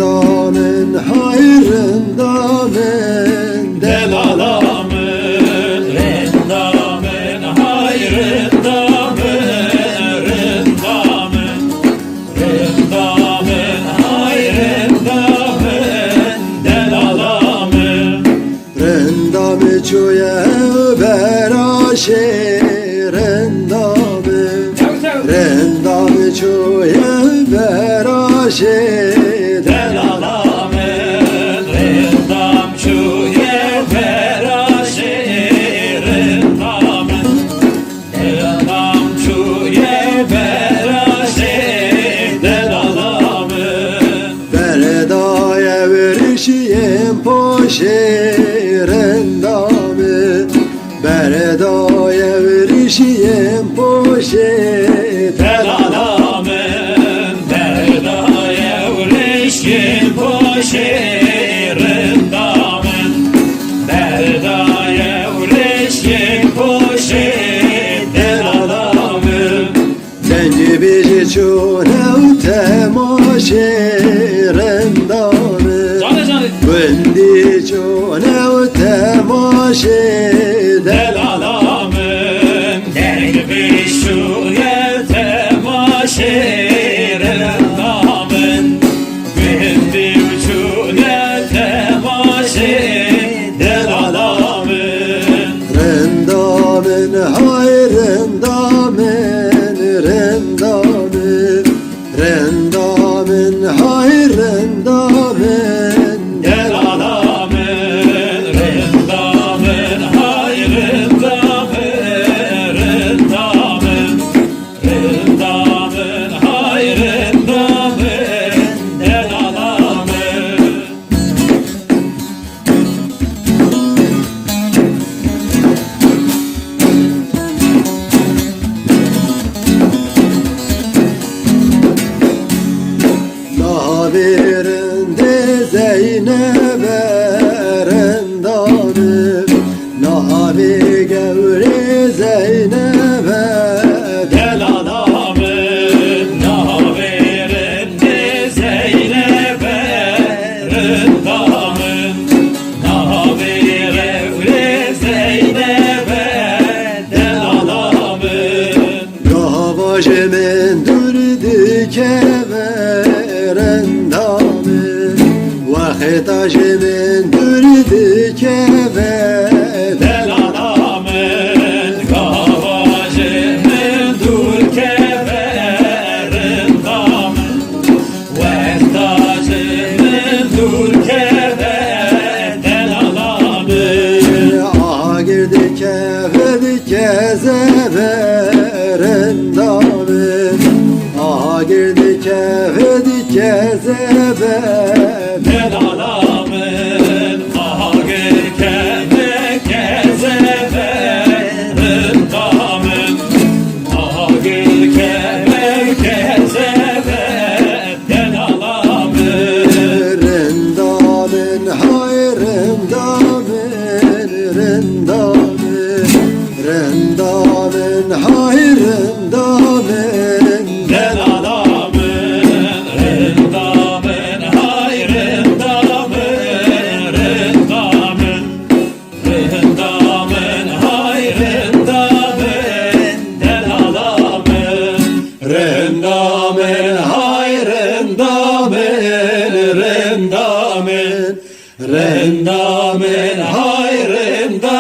Rendamen hayrındamen Del alamın rendamen hayrındamen rendamen rendamen hayrındamen del alamın Rendame çoya beraşe Rendame çoya beraşe del alamın rendam çuye feraşe rendamen rendam çuye feraşe del alamın Beredaya verişiyem poşe Rendame Beredaya verişiyem poşe del alamın berdaya uğreşkin poşe rendamen berdaya uğreşkin poşe del alamın Zenci bici çonev temaşe Rendame canı canı Gündi çonev temaşe del alamın derviş şu temaşe rendamen gündi uçune temaşe del alamın Rendamen hayrındamen Rendamen Rendamen hayrındamen del alamın rendamen hayrındamen rendamen rendamen hayrındamen del alamın Nahabirinde Zeynep'e Rendamen Nahabi gevri Zeynep'e del alamın nahaberinde Zeynep'e rendamen nahaberinde Zeynep'e del alamın Gavajemen durdi keve Rendamen Vahetajemen durdi keve del alamın kavacımın dur kefer rendamen vehtacımın dur kefer del alamın Aha girdi keve kezebe Rendamen Aha girdi keve kezebe del alamın aha görkeme kezebe rendamen aha görkeme kezebe del alamın Rendamen hayrındamen Rendamen Rendamen hayrındamen del alamın rendamen hayrındamen rendamen rendamen hayrındamen del alamın rendamen hayrındamen rendamen rendamen hayrındamen